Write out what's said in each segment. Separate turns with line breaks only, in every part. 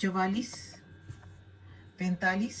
44, 45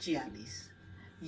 46,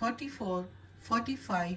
44, 45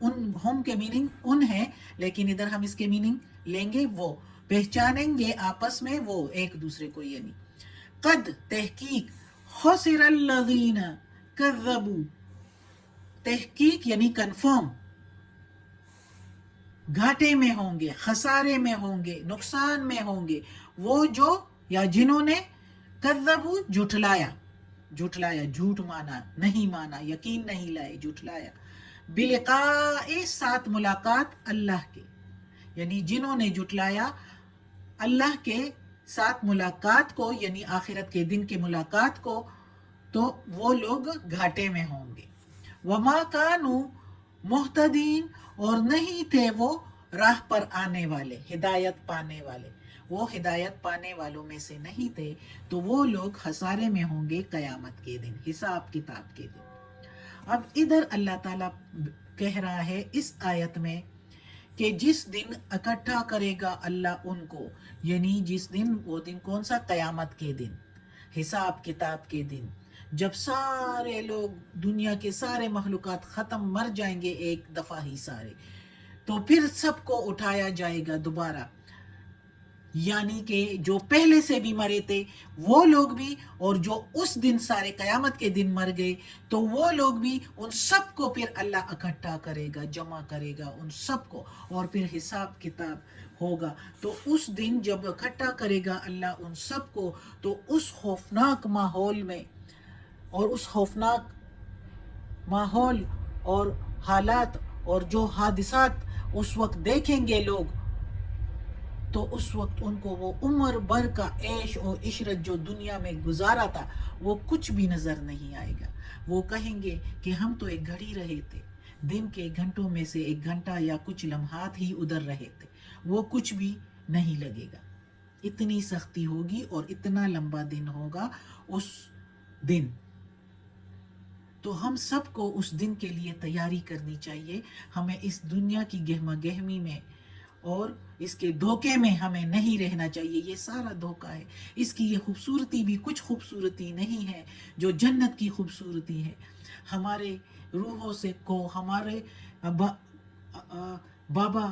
ان ہم کے meaning in ہے، لیکن ادھر ہم اس کے میننگ لیں گے وہ، پہچانیں گے آپس میں وہ ایک دوسرے کو، یعنی قد تحقیق، خسر الذین کذبوا، تحقیق یعنی کنفرم، گھاٹے میں ہوں گے، خسارے میں ہوں گے، نقصان میں ہوں گے وہ جو یا جنہوں نے کذبوا جھٹلایا، جھٹلایا جھوٹ مانا، نہیں مانا، یقین نہیں لائے، جھٹلایا، بلقاء ساتھ ملاقات اللہ کے، یعنی جنہوں نے جھٹلایا اللہ کے ساتھ ملاقات کو، یعنی آخرت کے دن کے ملاقات کو، تو وہ لوگ گھاٹے میں ہوں گے۔ وما کانوا مہتدین، اور نہیں تھے وہ راہ پر آنے والے، ہدایت پانے والے، وہ ہدایت پانے والوں میں سے نہیں تھے، تو وہ لوگ خسارے میں ہوں گے قیامت کے دن، حساب کتاب کے دن۔ اب ادھر اللہ تعالیٰ کہہ رہا ہے اس آیت میں کہ جس دن اکٹھا کرے گا اللہ ان کو، یعنی جس دن، وہ دن کون سا؟ قیامت کے دن، حساب کتاب کے دن، جب سارے لوگ، دنیا کے سارے مخلوقات ختم، مر جائیں گے ایک دفعہ ہی سارے، تو پھر سب کو اٹھایا جائے گا دوبارہ، یعنی کہ جو پہلے سے بھی مرے تھے وہ لوگ بھی، اور جو اس دن سارے قیامت کے دن مر گئے تو وہ لوگ بھی، ان سب کو پھر اللہ اکٹھا کرے گا، جمع کرے گا ان سب کو، اور پھر حساب کتاب ہوگا۔ تو اس دن جب اکٹھا کرے گا اللہ ان سب کو، تو اس خوفناک ماحول میں، اور اس خوفناک ماحول اور حالات اور جو حادثات اس وقت دیکھیں گے لوگ، تو اس وقت ان کو وہ عمر بھر کا عیش و عشرت جو دنیا میں گزارا تھا وہ کچھ بھی نظر نہیں آئے گا۔ وہ کہیں گے کہ ہم تو ایک گھڑی رہے تھے، دن کے گھنٹوں میں سے ایک گھنٹہ یا کچھ لمحات ہی ادھر رہے تھے، وہ کچھ بھی نہیں لگے گا۔ اتنی سختی ہوگی اور اتنا لمبا دن ہوگا اس دن۔ تو ہم سب کو اس دن کے لیے تیاری کرنی چاہیے، ہمیں اس دنیا کی گہما گہمی میں اور اس کے دھوکے میں ہمیں نہیں رہنا چاہیے۔ یہ سارا دھوکہ ہے، اس کی یہ خوبصورتی بھی کچھ خوبصورتی نہیں ہے جو جنت کی خوبصورتی ہے۔ ہمارے روحوں سے کو، ہمارے بابا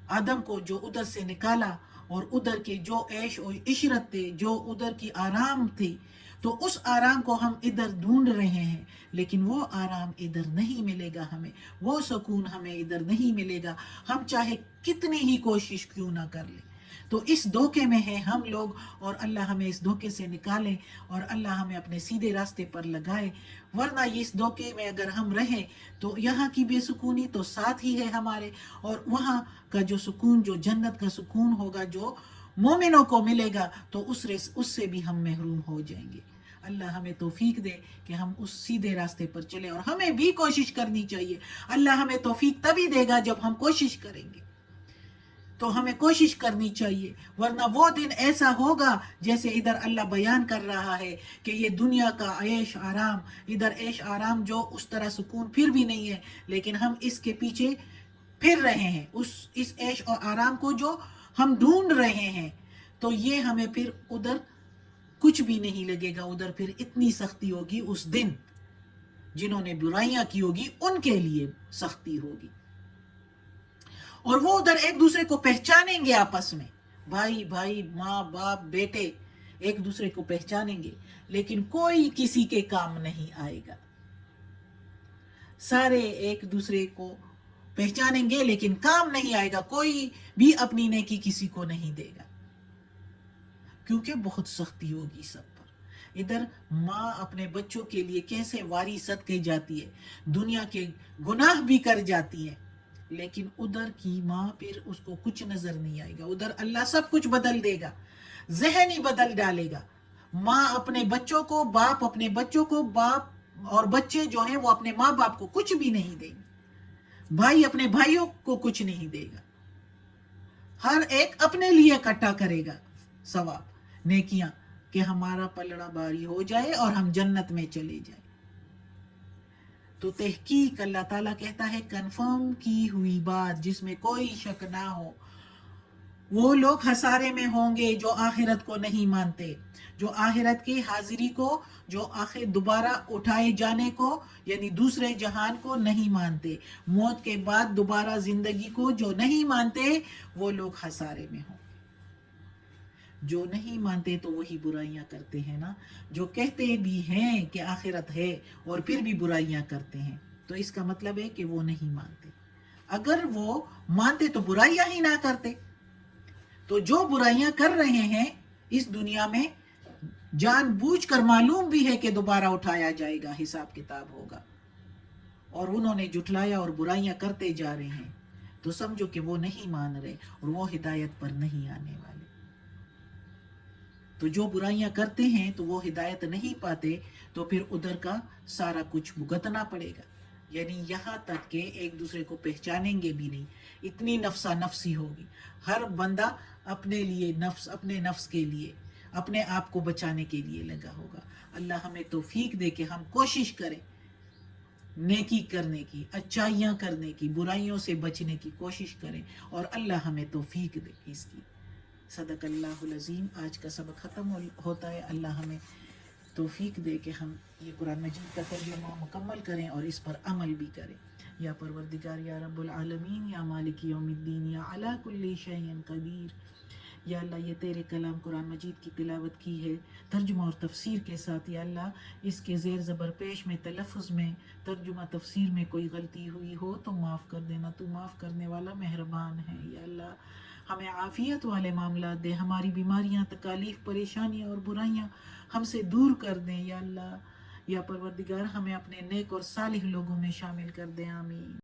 آدم کو جو ادھر سے نکالا، اور ادھر کے جو عیش و عشرت تھے، جو ادھر کی آرام تھی، تو اس آرام کو ہم ادھر ڈھونڈ رہے ہیں، لیکن وہ آرام ادھر نہیں ملے گا ہمیں، وہ سکون ہمیں ادھر نہیں ملے گا، ہم چاہے کتنی ہی کوشش کیوں نہ کر لیں۔ تو اس دھوکے میں ہیں ہم لوگ، اور اللہ ہمیں اس دھوکے سے نکالے، اور اللہ ہمیں اپنے سیدھے راستے پر لگائے، ورنہ اس دھوکے میں اگر ہم رہیں تو یہاں کی بے سکونی تو ساتھ ہی ہے ہمارے، اور وہاں کا جو سکون، جو جنت کا سکون ہوگا، جو مومنوں کو ملے گا، تو اس سے بھی ہم محروم ہو جائیں گے۔ اللہ ہمیں توفیق دے کہ ہم اس سیدھے راستے پر چلیں، اور ہمیں بھی کوشش کرنی چاہیے۔ اللہ ہمیں توفیق تبھی دے گا جب ہم کوشش کریں گے، تو ہمیں کوشش کرنی چاہیے، ورنہ وہ دن ایسا ہوگا جیسے ادھر اللہ بیان کر رہا ہے کہ یہ دنیا کا عیش آرام، ادھر عیش آرام جو اس طرح سکون پھر بھی نہیں ہے، لیکن ہم اس کے پیچھے پھر رہے ہیں، اس عیش اور آرام کو جو ہم ڈھونڈ رہے ہیں، تو یہ ہمیں پھر ادھر کچھ بھی نہیں لگے گا، ادھر پھر اتنی سختی ہوگی اس دن، جنہوں نے برائیاں کی ہوگی ان کے لیے سختی ہوگی، اور وہ ادھر ایک دوسرے کو پہچانیں گے آپس میں، بھائی بھائی، ماں باپ، بیٹے ایک دوسرے کو پہچانیں گے، لیکن کوئی کسی کے کام نہیں آئے گا۔ سارے ایک دوسرے کو پہچانیں گے لیکن کام نہیں آئے گا، کوئی بھی اپنی نیکی کسی کو نہیں دے گا، کیونکہ بہت سختی ہوگی سب پر۔ ادھر ماں اپنے بچوں کے لیے کیسے واری صدقے جاتی ہے، دنیا کے گناہ بھی کر جاتی ہے، لیکن ادھر کی ماں پھر اس کو کچھ نظر نہیں آئے گا، ادھر اللہ سب کچھ بدل دے گا، ذہن ہی بدل ڈالے گا۔ ماں اپنے بچوں کو، باپ اپنے بچوں کو، باپ اور بچے جو ہیں وہ اپنے ماں باپ کو کچھ بھی نہیں دیں گے، بھائی اپنے بھائیوں کو کچھ نہیں دے گا، ہر ایک اپنے لیے اکٹھا کرے گا ثواب، نیکیاں، کہ ہمارا پلڑا باری ہو جائے اور ہم جنت میں چلے جائیں۔ تو تحقیق اللہ تعالیٰ کہتا ہے کنفرم کی ہوئی بات جس میں کوئی شک نہ ہو، وہ لوگ خسارے میں ہوں گے جو آخرت کو نہیں مانتے، جو آخرت کی حاضری کو، جو آخر دوبارہ اٹھائے جانے کو یعنی دوسرے جہان کو نہیں مانتے، موت کے بعد دوبارہ زندگی کو جو نہیں مانتے، وہ لوگ خسارے میں ہوں گے۔ جو نہیں مانتے تو وہی برائیاں کرتے ہیں نا، جو کہتے بھی ہیں کہ آخرت ہے اور پھر بھی برائیاں کرتے ہیں، تو اس کا مطلب ہے کہ وہ نہیں مانتے۔ اگر وہ مانتے تو برائیاں ہی نہ کرتے۔ تو جو برائیاں کر رہے ہیں اس دنیا میں، جان بوجھ کر معلوم بھی ہے کہ دوبارہ اٹھایا جائے گا، حساب کتاب ہوگا، اور انہوں نے جھٹلایا اور برائیاں کرتے جا رہے ہیں، تو سمجھو کہ وہ نہیں مان رہے اور وہ ہدایت پر نہیں آنے والے۔ تو جو برائیاں کرتے ہیں تو وہ ہدایت نہیں پاتے، تو پھر ادھر کا سارا کچھ بھگتنا پڑے گا، یعنی یہاں تک کہ ایک دوسرے کو پہچانیں گے بھی نہیں، اتنی نفسا نفسی ہوگی، ہر بندہ اپنے لیے، اپنے نفس کے لیے، اپنے آپ کو بچانے کے لیے لگا ہوگا۔ اللہ ہمیں توفیق دے کہ ہم کوشش کریں نیکی کرنے کی، اچھائیاں کرنے کی، برائیوں سے بچنے کی کوشش کریں، اور اللہ ہمیں توفیق دے اس کی۔ صدق اللہ العظیم۔ آج کا سبق ختم ہوتا ہے۔ اللہ ہمیں توفیق دے کہ ہم یہ قرآن مجید کا ترجمہ مکمل کریں اور اس پر عمل بھی کریں۔ یا پروردگار، یا رب العالمین، یا مالک یوم الدین، یا علی کل شیء قدیر، یا اللہ یہ تیرے کلام قرآن مجید کی تلاوت کی ہے ترجمہ اور تفسیر کے ساتھ، یا اللہ اس کے زیر زبر پیش میں، تلفظ میں، ترجمہ تفسیر میں کوئی غلطی ہوئی ہو تو معاف کر دینا، تو معاف کرنے والا مہربان ہے۔ یا اللہ ہمیں عافیت والے معاملات دے، ہماری بیماریاں، تکالیف، پریشانیاں اور برائیاں ہم سے دور کر دیں۔ یا اللہ، یا پروردگار ہمیں اپنے نیک اور صالح لوگوں میں شامل کر دیں، آمین۔